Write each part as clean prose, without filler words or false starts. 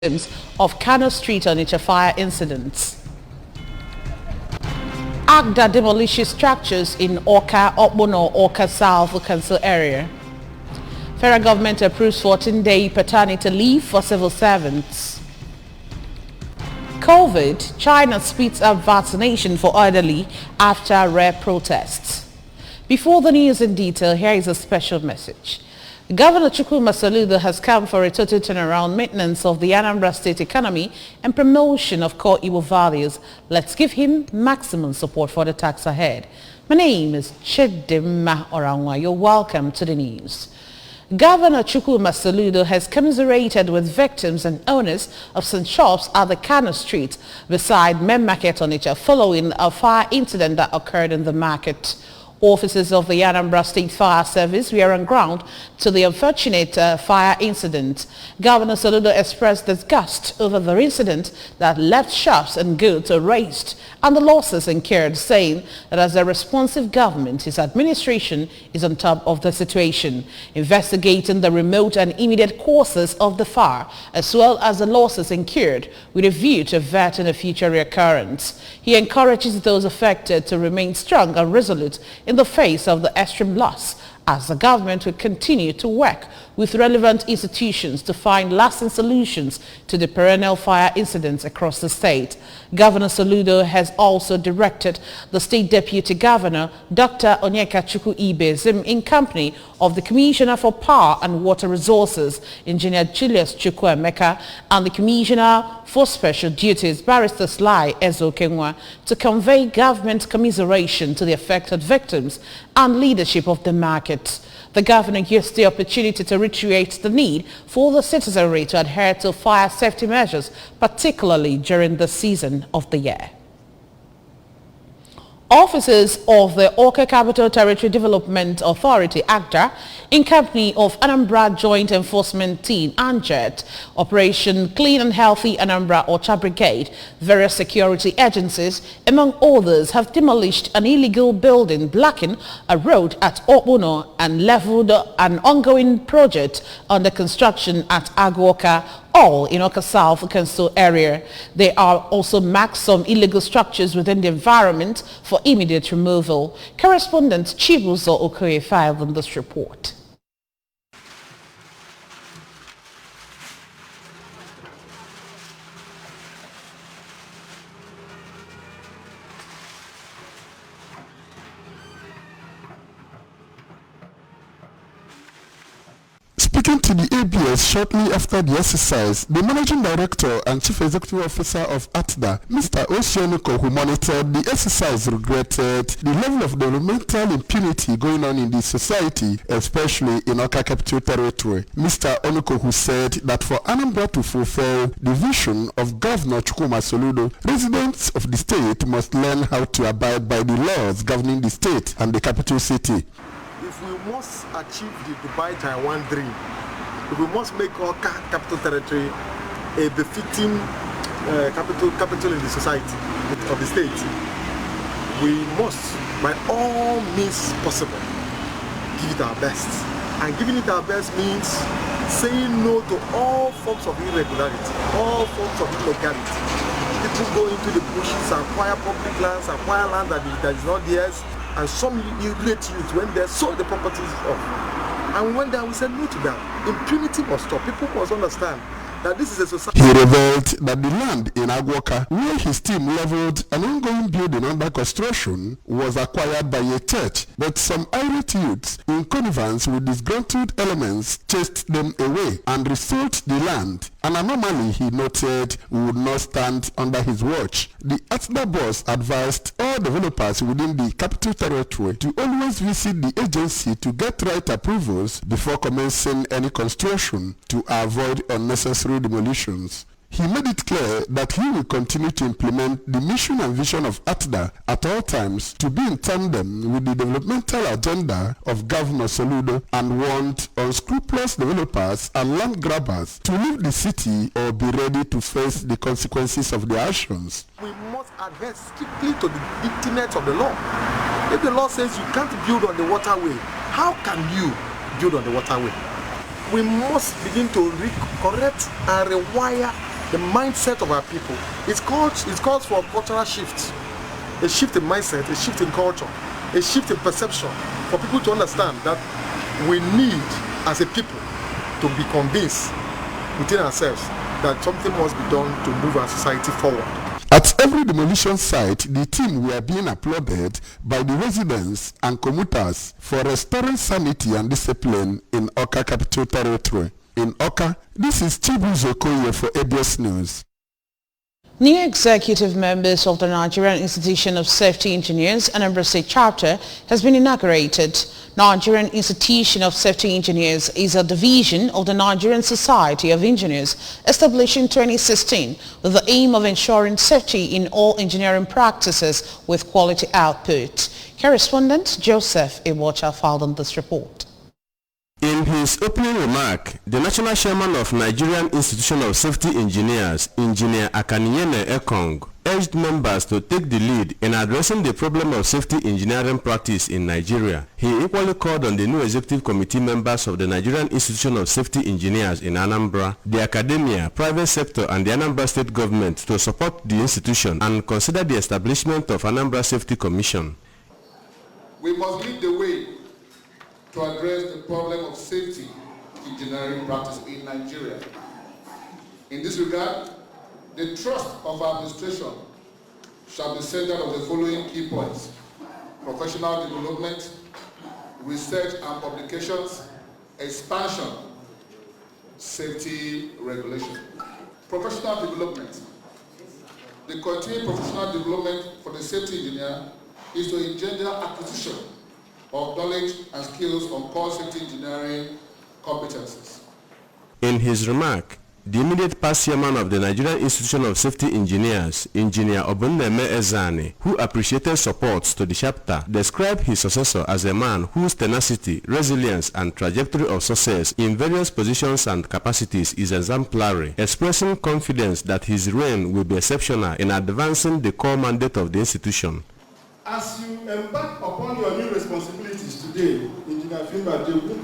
of Kano Street Onitsha fire incidents. AGDA demolishes structures in Awka, Okpuno, Awka South Council area. Federal government approves 14-day paternity leave for civil servants. COVID, China speeds up vaccination for elderly after rare protests. Before the news in detail, here is a special message. Governor Chukwuma Soludo has come for a total turnaround maintenance of the Anambra State economy and promotion of core Igbo values. Let's give him maximum support for the task ahead. My name is Chidimma Orangwa. You're welcome to the news. Governor Chukwuma Soludo has commiserated with victims and owners of some shops at the Kano Street beside Main Market Onitsha following a fire incident that occurred in the market. Officers of the Anambra State Fire Service were on ground to the unfortunate fire incident. Governor Soludo expressed disgust over the incident that left shops and goods erased and the losses incurred, saying that as a responsive government, his administration is on top of the situation, investigating the remote and immediate causes of the fire, as well as the losses incurred, with a view to averting a future recurrence. He encourages those affected to remain strong and resolute in the face of the extreme loss, as the government will continue to work with relevant institutions to find lasting solutions to the perennial fire incidents across the state. Governor Soludo has also directed the State Deputy Governor, Dr. Onyeka Chukwu Ibezim, in company of the Commissioner for Power and Water Resources, Engineer Julius Chukwuemeka, and the Commissioner for Special Duties, Barrister Sly Ezokenwa, to convey government commiseration to the affected victims and leadership of the market. The governor used the opportunity to reiterate the need for the citizenry to adhere to fire safety measures, particularly during the season of the year. Officers of the Awka Capital Territory Development Authority, AGDA, in company of Anambra Joint Enforcement Team, ANJET, Operation Clean and Healthy Anambra Ocha Brigade, various security agencies, among others, have demolished an illegal building blocking a road at Okpuno and leveled an ongoing project under construction at Agwoka, all in Awka South Council area. There are also marked some illegal structures within the environment for immediate removal. Correspondent Chibuzo Okoye filed on this report. Speaking to the ABS shortly after the exercise, the Managing Director and Chief Executive Officer of ATDA, Mr. Oshianuko, who monitored the exercise, regretted the level of developmental impunity going on in the society, especially in Awka Capital Territory. Mr. Onuko, who said that for Anambra to fulfill the vision of Governor Chukwuma Soludo, residents of the state must learn how to abide by the laws governing the state and the capital city. If we must achieve the Dubai Taiwan dream, if we must make our capital territory a befitting capital in the society of the state, we must, by all means possible, give it our best. And giving it our best means saying no to all forms of irregularity, all forms of illegality. People go into the bushes, acquire public lands, acquire land that is not theirs, and some irate youth when they sold the properties off. And when we said no to that, impunity must stop. People must understand that this is a society. He revealed that the land in Agwoka, where his team leveled an ongoing building under construction, was acquired by a church, but some irate youths, in connivance with disgruntled elements, chased them away and resold the land. An anomaly, he noted, would not stand under his watch. The ATDA boss advised all developers within the capital territory to always visit the agency to get right approvals before commencing any construction to avoid unnecessary demolitions. He made it clear that he will continue to implement the mission and vision of ATDA at all times to be in tandem with the developmental agenda of Governor Soludo, and warned unscrupulous developers and land grabbers to leave the city or be ready to face the consequences of their actions. We must adhere strictly to the tenets of the law. If the law says you can't build on the waterway, how can you build on the waterway? We must begin to correct and rewire the mindset of our people. It calls for a cultural shift, a shift in mindset, a shift in culture, a shift in perception, for people to understand that we need, as a people, to be convinced within ourselves that something must be done to move our society forward. At every demolition site, the team were being applauded by the residents and commuters for restoring sanity and discipline in Awka Capital Territory. In Awka, this is Chibuzo Koye for ABS News. New executive members of the Nigerian Institution of Safety Engineers, Anambra State Chapter, has been inaugurated. Nigerian Institution of Safety Engineers is a division of the Nigerian Society of Engineers established in 2016 with the aim of ensuring safety in all engineering practices with quality output. Correspondent Joseph Iwacha filed on this report. In his opening remark, the National Chairman of Nigerian Institution of Safety Engineers, Engineer Akaniyene Ekong, urged members to take the lead in addressing the problem of safety engineering practice in Nigeria. He equally called on the new executive committee members of the Nigerian Institution of Safety Engineers in Anambra, the academia, private sector and the Anambra State government to support the institution and consider the establishment of Anambra Safety Commission. We must lead the way to address the problem of safety engineering practice in Nigeria. In this regard, the trust of our administration shall be centered on the following key points: professional development, research and publications, expansion, safety regulation. Professional development. The continued professional development for the safety engineer is to engender acquisition of knowledge and skills on core safety engineering competencies. In his remark, the immediate past chairman of the Nigerian Institution of Safety Engineers, Engineer Obunneme Ezani, who appreciated support to the chapter, described his successor as a man whose tenacity, resilience and trajectory of success in various positions and capacities is exemplary, expressing confidence that his reign will be exceptional in advancing the core mandate of the institution. As you embark upon your new responsibilities today, Engineer Fimba Dewu,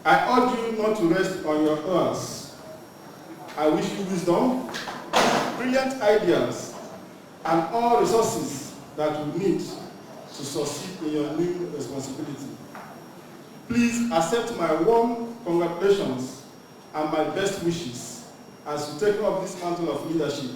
I urge you not to rest on your laurels. I wish you wisdom, brilliant ideas, and all resources that you need to succeed in your new responsibility. Please accept my warm congratulations and my best wishes as you take up this mantle of leadership.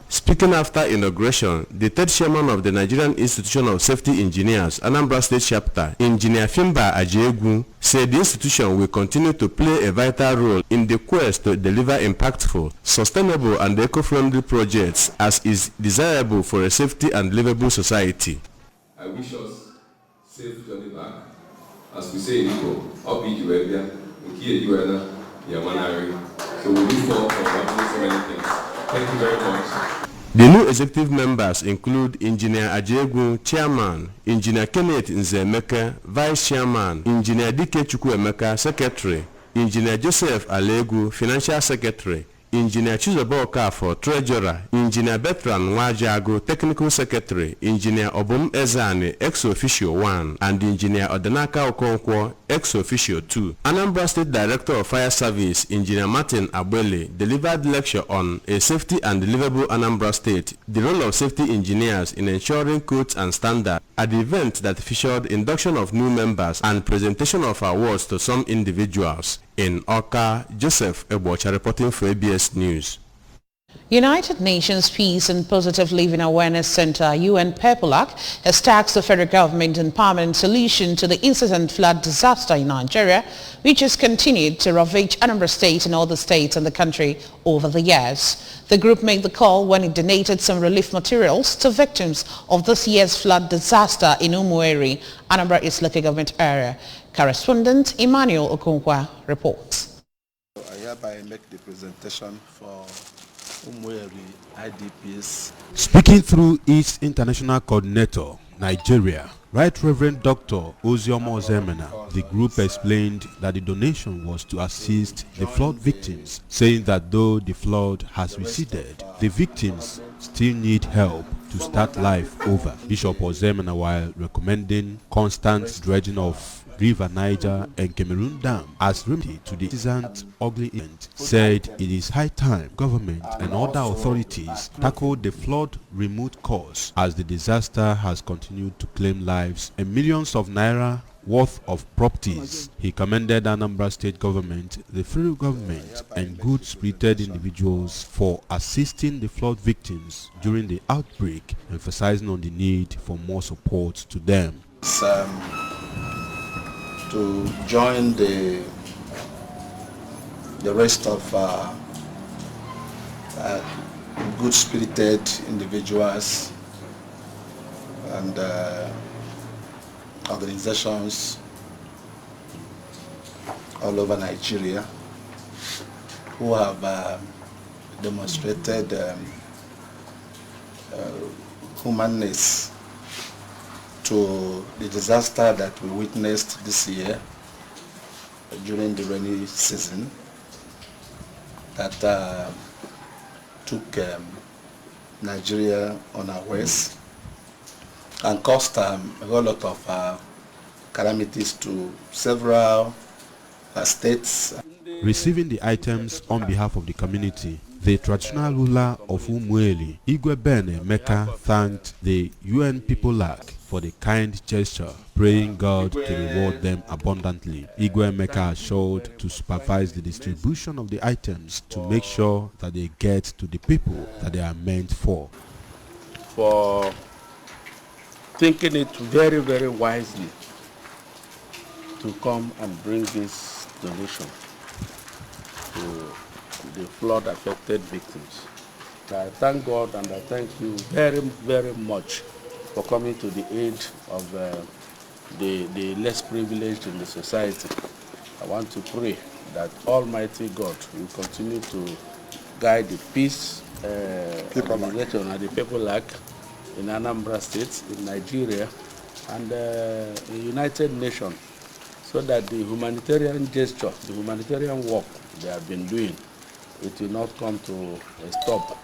Speaking after inauguration, the third chairman of the Nigerian Institution of Safety Engineers, Anambra State Chapter, Engineer Fimba Ajiegwu, said the institution will continue to play a vital role in the quest to deliver impactful, sustainable and eco-friendly projects as is desirable for a safety and livable society. I wish us safe journey back. As we say in Igbo, so we look forward to happening so many things. Thank you very much. The new executive members include Engineer Ajiegwu, Chairman, Engineer Kenneth Nzemeke, Vice Chairman, Engineer Dike Chukwuemeka, Secretary, Engineer Joseph Alegu, Financial Secretary, Engineer Chizoba Okafo, Treasurer, Engineer Bertrand Nwajago, Technical Secretary, Engineer Obum Ezani, Ex-Officio 1, and Engineer Odenaka Okonkwo, Ex-Officio 2. Anambra State Director of Fire Service, Engineer Martin Abwele, delivered lecture on a safety and livable Anambra State, the role of safety engineers in ensuring codes and standards, at the event that featured induction of new members and presentation of awards to some individuals. In Awka, Joseph Ebocha reporting for ABS News. United Nations Peace and Positive Living Awareness Center, UNPEPOLAC, has tasked the federal government in permanent solution to the incessant flood disaster in Nigeria, which has continued to ravage Anambra State and other states in the country over the years. The group made the call when it donated some relief materials to victims of this year's flood disaster in Umueri, Anambra East Local Government Area. Correspondent Emmanuel Okonkwa reports. I hereby make the presentation for Umueri IDPs. Speaking through its international coordinator, Nigeria, Right Reverend Dr. Oziomo Zemena, the group explained that the donation was to assist the flood victims, saying that though the flood has receded, the victims still need help to start life over. Bishop Ozemena, while recommending constant dredging of River Niger and Cameroon Dam as remedy to the recent ugly event, said it is high time government and other authorities tackle the flood remote cause, as the disaster has continued to claim lives and millions of naira worth of properties. He commended Anambra State government, the federal government, and good-spirited individuals for assisting the flood victims during the outbreak, emphasizing on the need for more support to them. To join the rest of good-spirited individuals and organizations all over Nigeria who have demonstrated humanness to the disaster that we witnessed this year during the rainy season that took Nigeria unawares and caused a whole lot of calamities to several states. Receiving the items on behalf of the community, the traditional ruler of Umueli, Igwe Ben Emeka, thanked the UN People-Lag for the kind gesture, praying God to reward them abundantly. Igwe Emeka assured to supervise the distribution of the items to make sure that they get to the people that they are meant for. For thinking it very, very wisely to come and bring this donation to the flood-affected victims. I thank God and I thank you very, very much for coming to the aid of the less privileged in the society. I want to pray that Almighty God will continue to guide the peace organization and the People-Lag in Anambra State, in Nigeria, and the United Nations, so that the humanitarian gesture, the humanitarian work they have been doing, it will not come to a stop.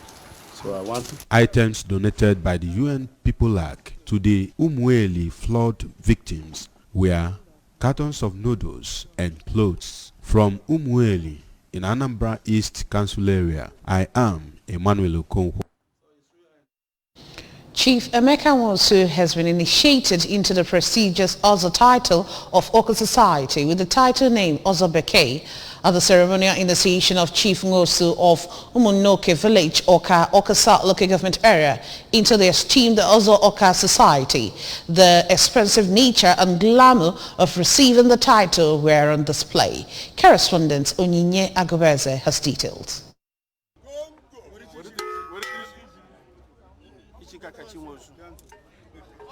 So I want to... Items donated by the UN People-Lag to the Umueli flood victims were cartons of noodles and clothes. From Umueli in Anambra East Council area, I am Emmanuel Okonkwo. Chief Emeka Nwosu has been initiated into the prestigious Ozo title of Oka Society with the title name Ozo Bekee at the ceremonial initiation of Chief Nwosu of Umunoke Village, Oka South Local Government Area, into the esteemed Ozo Oka Society. The expensive nature and glamour of receiving the title were on display. Correspondent Onyinye Agobeze has details.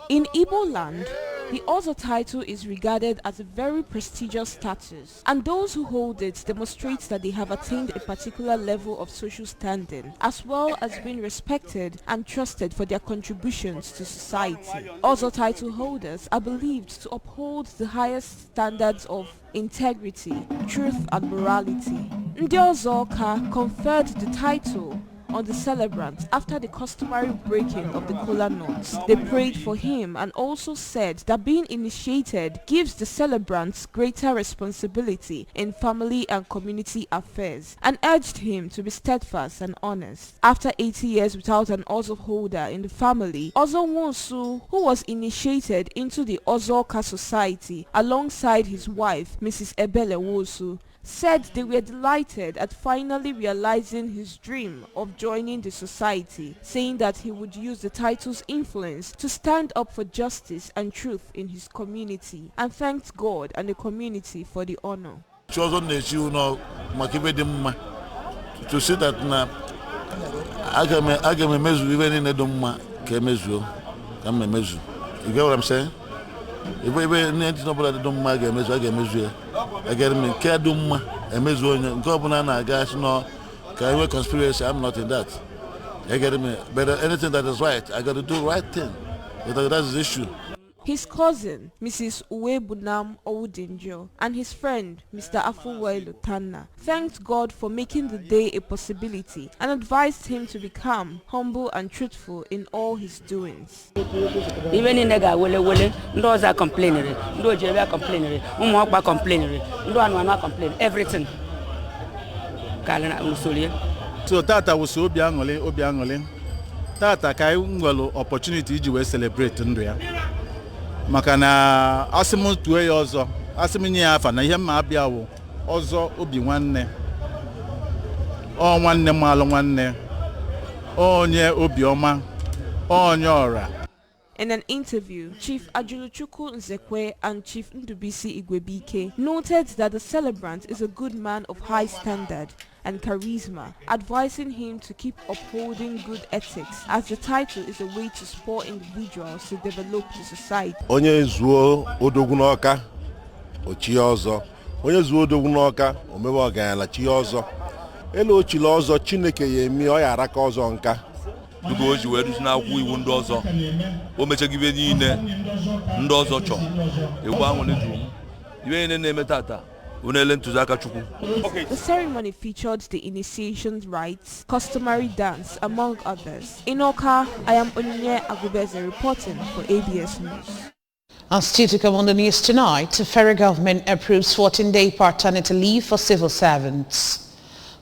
In Igbo land, the Ozo title is regarded as a very prestigious status, and those who hold it demonstrate that they have attained a particular level of social standing, as well as being respected and trusted for their contributions to society. Ozo title holders are believed to uphold the highest standards of integrity, truth and morality. Ndị Ozoka conferred the title on the celebrant after the customary breaking of the kola nuts. They prayed for him and also said that being initiated gives the celebrants greater responsibility in family and community affairs, and urged him to be steadfast and honest. After 80 years without an Ozo holder in the family, Ozo Nwosu, who was initiated into the Ozo-Oka Society alongside his wife, Mrs. Ebele Nwosu, said they were delighted at finally realizing his dream of joining the society, saying that he would use the title's influence to stand up for justice and truth in his community, and thanked God and the community for the honor. To see that now I can measure even in the Doma can measure. You get what I'm saying? If we nobody don't make a measure, I get me Kadum, a measure, governor, guys, no, can we conspiracy? I'm not in that. I get me, but anything that is right, I got to do the right thing. That's the issue. His cousin, Mrs. Uwebunam Owudinjo, and his friend, Mr. Afunwailu Tanna, thanked God for making the day a possibility and advised him to be calm, humble and truthful in all his doings. Even in the wele, those are complaining, those are complaining, complaining, those complaining, everything. So Tata was Obiangole. Tata kai ngwalo opportunity iji we celebrate ndụ ya. Maka na asimu tuwe ya ọzọ, asimu nye afa na ihe mma abịa wo ọzọ obi nwanne. O nwanne malụ nwanne. Onye obi ọma. Onye ọra. In an interview, Chief Ajuluchukwu Nzekwe and Chief Ndubisi Igwebike noted that the celebrant is a good man of high standard and charisma, advising him to keep upholding good ethics as the title is a way to spur individuals to develop the society. Onye zuo odogwu n'ọka, ochi ọzọ. Onye zuo odogwu n'ọka, omewe ọgaranya chi ọzọ. Elu ochili ọzọ Chineke ya emi ọ ya araka ọzọ nka. Dugo oji wee dusi n'akwụkwọ iwu ndị ọzọ. O mechagibe niile ndị ọzọ chọ. Egwu ahụ na-eju m. Ibe niile na-eme tata. The ceremony featured the initiation rites, customary dance, among others. In Oka, I am Onyinye Agubeze reporting for ABS News. And still to come on the news tonight, the federal government approves 14-day paternity leave for civil servants.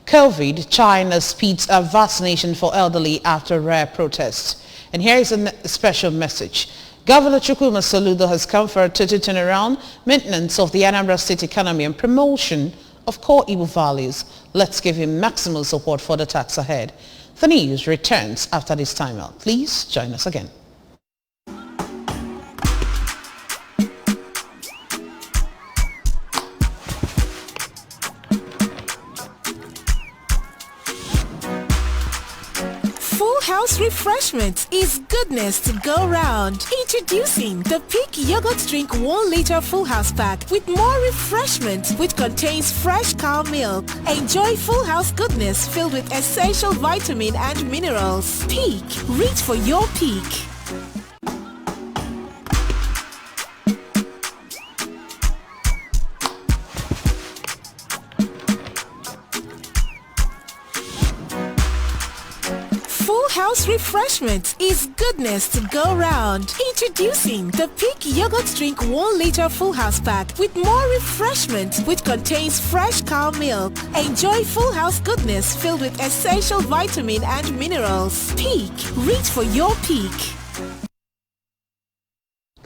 COVID, China speeds up vaccination for elderly after rare protests. And here is a special message. Governor Chukwuma Soludo has come for a total turnaround, maintenance of the Anambra State economy and promotion of core Igbo values. Let's give him maximum support for the task ahead. The news returns after this time out. Please join us again. House refreshment is goodness to go round. Introducing the Peak Yogurt Drink 1 liter Full House Pack with more refreshment, which contains fresh cow milk. Enjoy Full House goodness filled with essential vitamin and minerals. Peak. Reach for your peak. House refreshment is goodness to go round. Introducing the Peak Yogurt Drink 1 liter Full House Pack with more refreshment, which contains fresh cow milk. Enjoy Full House goodness filled with essential vitamin and minerals. Peak. Reach for your peak.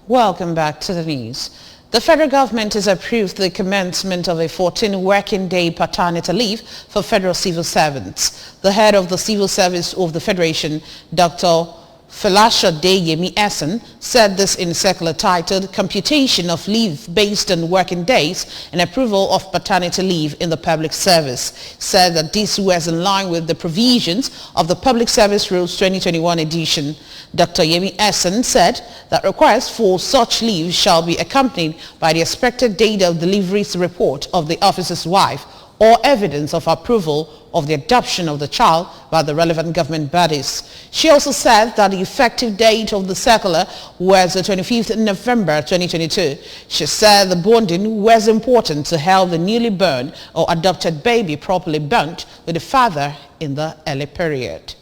Welcome back to the news. The federal government has approved the commencement of a 14-working-day paternity leave for federal civil servants. The head of the Civil Service of the Federation, Dr. Felasade Yemi Essen, said this in a circular titled Computation of Leave Based on Working Days and Approval of Paternity Leave in the Public Service. Said that this was in line with the provisions of the Public Service Rules 2021 edition. Dr. Yemi Essen said that requests for such leave shall be accompanied by the expected date of delivery report of the officer's wife or evidence of approval of the adoption of the child by the relevant government bodies. She also said that the effective date of the circular was the 25th November 2022. She said the bonding was important to help the newly born or adopted baby properly bond with the father in the early period.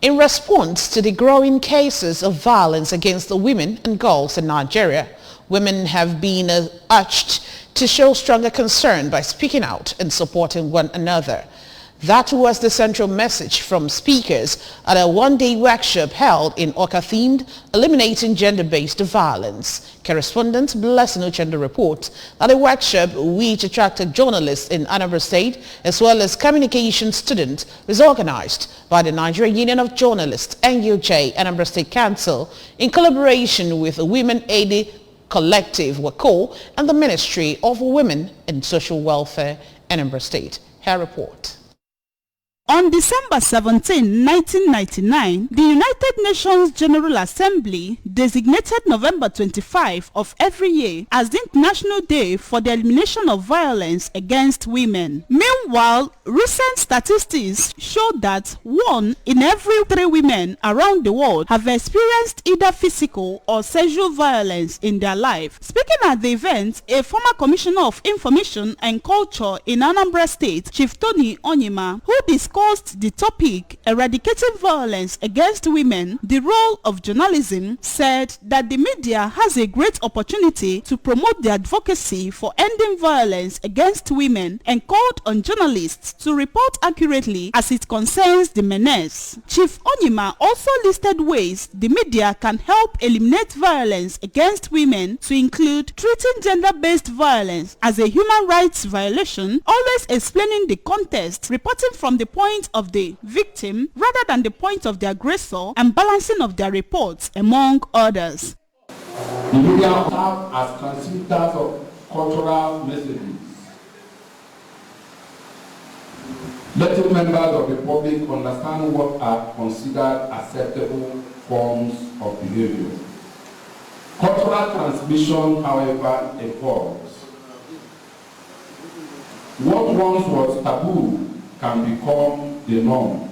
In response to the growing cases of violence against the women and girls in Nigeria, women have been urged to show stronger concern by speaking out and supporting one another. That was the central message from speakers at a one-day workshop held in Oka themed Eliminating Gender-Based Violence. Correspondent Blessing Uchendo reports that the workshop, which attracted journalists in Anambra State as well as communication students, was organized by the Nigerian Union of Journalists, NUJ, Anambra State Council, in collaboration with the Women Aid Collective, WACO, and the Ministry of Women and Social Welfare, Anambra State. Her report. On December 17, 1999, the United Nations General Assembly designated November 25 of every year as the International Day for the Elimination of Violence Against Women. Meanwhile, recent statistics show that 1 in every 3 women around the world have experienced either physical or sexual violence in their life. Speaking at the event, a former Commissioner of Information and Culture in Anambra State, Chief Tony Onyema, who discussed the topic eradicating violence against women, the role of journalism, said that the media has a great opportunity to promote the advocacy for ending violence against women and called on journalists to report accurately as it concerns the menace. Chief Onyema also listed ways the media can help eliminate violence against women, to include treating gender-based violence as a human rights violation, always explaining the context, reporting from the point of the victim rather than the point of the aggressor, and balancing of their reports, among others. The media serve as transmitters of cultural messages, letting members of the public understand what are considered acceptable forms of behavior. Cultural transmission, however, evolves. What once was taboo can become the norm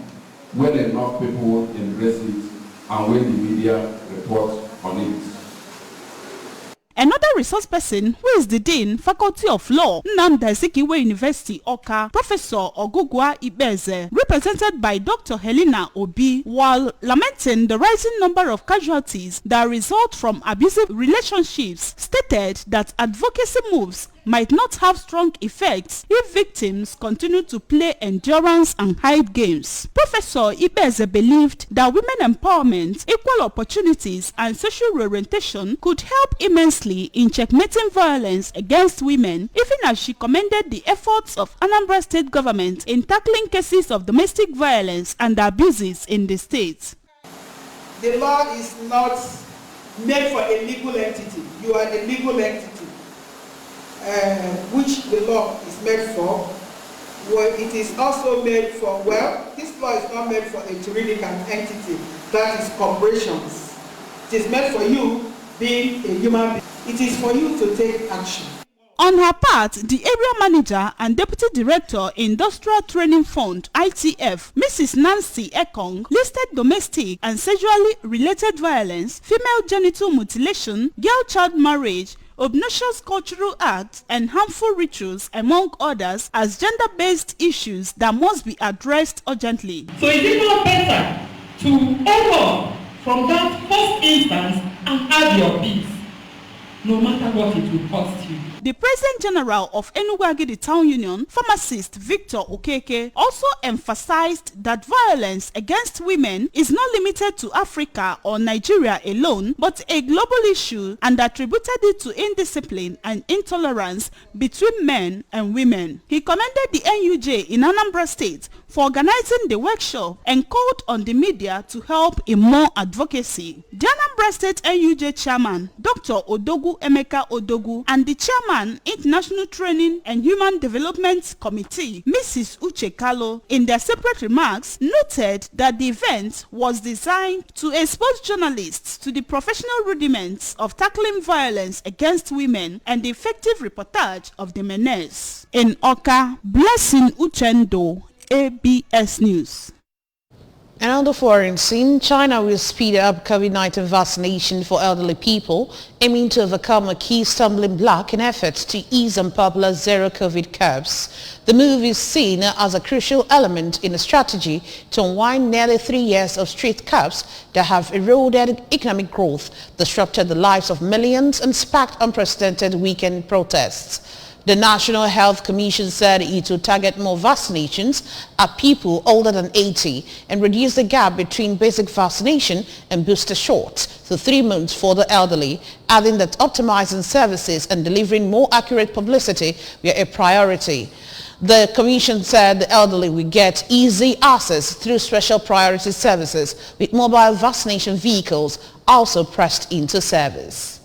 when enough people embrace it and when the media reports on it. Another resource person, who is the Dean, Faculty of Law, Nnamdi Azikiwe University, Awka, Professor Ogugwa Ibeze, represented by Dr. Helena Obi, while lamenting the rising number of casualties that result from abusive relationships, stated that advocacy moves might not have strong effects if victims continue to play endurance and hide games. Professor Ibeze believed that women empowerment, equal opportunities, and social orientation could help immensely in checkmating violence against women, even as she commended the efforts of Anambra State government in tackling cases of domestic violence and abuses in the state. The law is not made for a legal entity. You are the legal entity. Which the law is made for. Well, it is also made for, well, this law is not made for a juridical entity, that is corporations. It is made for you being a human being. It is for you to take action. On her part, the area manager and deputy director, Industrial Training Fund, ITF, Mrs. Nancy Ekong, listed domestic and sexually related violence, female genital mutilation, girl-child marriage, obnoxious cultural acts, and harmful rituals, among others, as gender-based issues that must be addressed urgently. So is it not better to hold on from that first instance and have your peace, no matter what it will cost you? The President General of Enugu Agidi Town Union, pharmacist Victor Okeke, also emphasized that violence against women is not limited to Africa or Nigeria alone, but a global issue, and attributed it to indiscipline and intolerance between men and women. He commended the NUJ in Anambra State for organizing the workshop and called on the media to help in more advocacy. The Anambra State NUJ Chairman, Dr. Odogu Emeka Odogu, and the Chairman, International Training and Human Development Committee, Mrs. Uche Kalo, in their separate remarks, noted that the event was designed to expose journalists to the professional rudiments of tackling violence against women and the effective reportage of the menace. In Awka, Blessing Uchendo, ABS News. And on the foreign scene, China will speed up COVID-19 vaccination for elderly people, aiming to overcome a key stumbling block in efforts to ease unpopular zero-COVID curbs. The move is seen as a crucial element in a strategy to unwind nearly 3 years of strict curbs that have eroded economic growth, disrupted the lives of millions, and sparked unprecedented weekend protests. The National Health Commission said it will target more vaccinations at people older than 80 and reduce the gap between basic vaccination and booster shots to 3 months for the elderly, adding that optimizing services and delivering more accurate publicity were a priority. The Commission said the elderly will get easy access through special priority services, with mobile vaccination vehicles also pressed into service.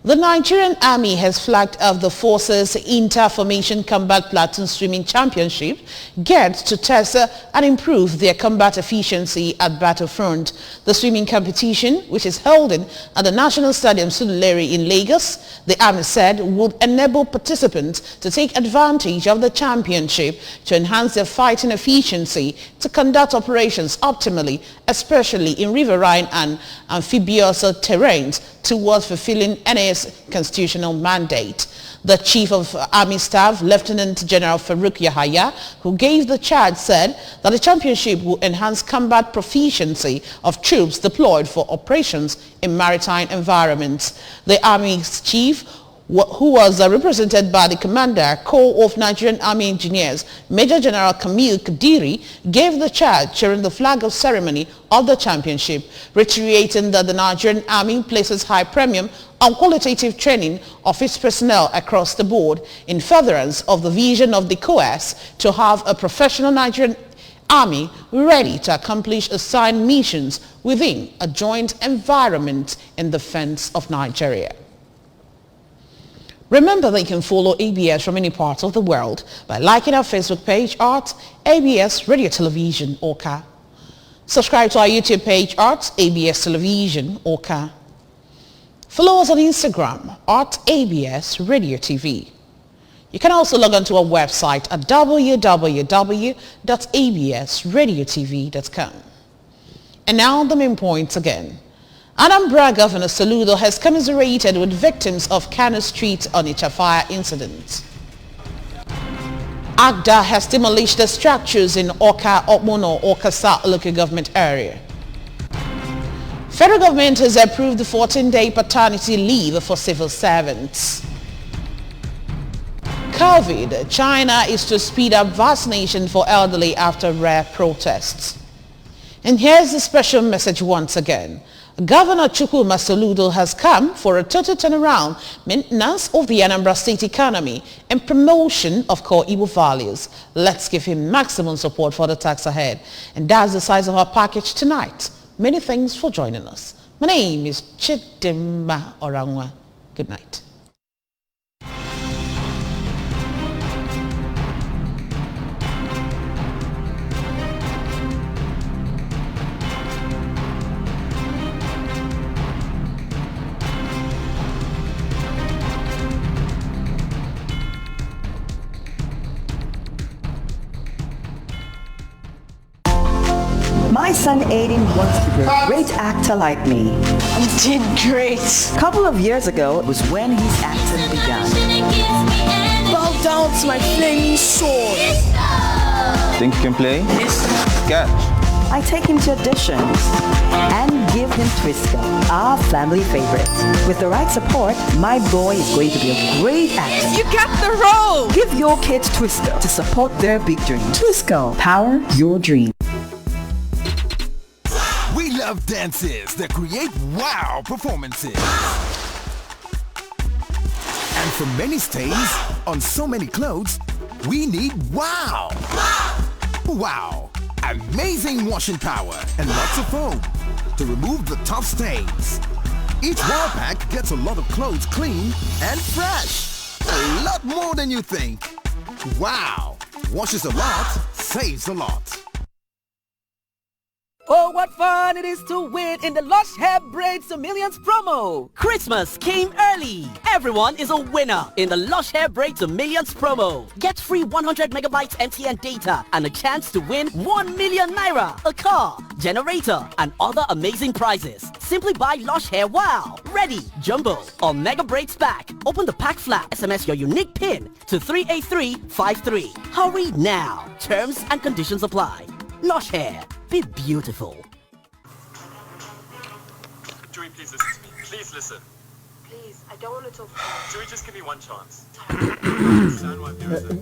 The Nigerian Army has flagged off the forces Inter-Formation Combat Platoon Swimming Championship geared to test and improve their combat efficiency at battlefront. The swimming competition, which is held at the National Stadium Surulere in Lagos, the Army said would enable participants to take advantage of the championship to enhance their fighting efficiency to conduct operations optimally, especially in riverine and amphibious terrains, towards fulfilling NAS constitutional mandate. The Chief of Army Staff, Lieutenant General Farouk Yahaya, who gave the charge, said that the championship will enhance combat proficiency of troops deployed for operations in maritime environments. The Army's chief, who was represented by the Commander Corps of Nigerian Army Engineers, Major General Kamil Kadiri, gave the charge during the flag-off ceremony of the championship, reiterating that the Nigerian Army places high premium on qualitative training of its personnel across the board in furtherance of the vision of the COAS to have a professional Nigerian Army ready to accomplish assigned missions within a joint environment in defense of Nigeria. Remember that you can follow ABS from any part of the world by liking our Facebook page at ABS Radio Television Oka. Subscribe to our YouTube page at ABS Television Oka. Follow us on Instagram at ABS Radio TV. You can also log on to our website at www.absradiotv.com. And now the main points again. Anambra Governor Soludo has commiserated with victims of Kano Street Onitsha fire incident. AGDA has demolished the structures in Oka, Okmono, Okasa local government area. Federal government has approved the 14-day paternity leave for civil servants. COVID, China is to speed up vaccination for elderly after rare protests. And here's the special message once again. Governor Chukwuma Soludo has come for a total turnaround, maintenance of the Anambra State economy and promotion of core Igbo values. Let's give him maximum support for the task ahead. And that's the size of our package tonight. Many thanks for joining us. My name is Chidimma Orangwa. Good night. My son Aiden wants to be a great actor like me. You did great. A couple of years ago was when his acting began. Bow down to my flaming sword. Think you can play? Catch. I take him to auditions and give him Twisco, our family favorite. With the right support, my boy is going to be a great actor. You got the role! Give your kids Twisco to support their big dream. Twisco, power your dream. We love dances that create wow performances. And for many stains on so many clothes, we need wow. Wow. Amazing washing power and lots of foam to remove the tough stains. Each wow pack gets a lot of clothes clean and fresh. A lot more than you think. Wow. Washes a lot, saves a lot. Oh, what fun it is to win in the Lush Hair Braids to Millions promo! Christmas came early. Everyone is a winner in the Lush Hair Braids to Millions promo. Get free 100 megabytes MTN data and a chance to win 1 million naira, a car, generator, and other amazing prizes. Simply buy Lush Hair Wow, Ready, Jumbo, or Mega Braids Pack. Open the pack flap, SMS your unique PIN to 38353. Hurry now. Terms and conditions apply. Lush Hair. Be beautiful. Joey, please listen to me. Please listen. Please, I don't want to talk. Joey, just give me one chance.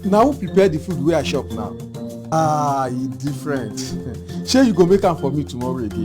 Now who prepare the food where I shop now? Ah, it's different. Sure you go make am for me tomorrow again.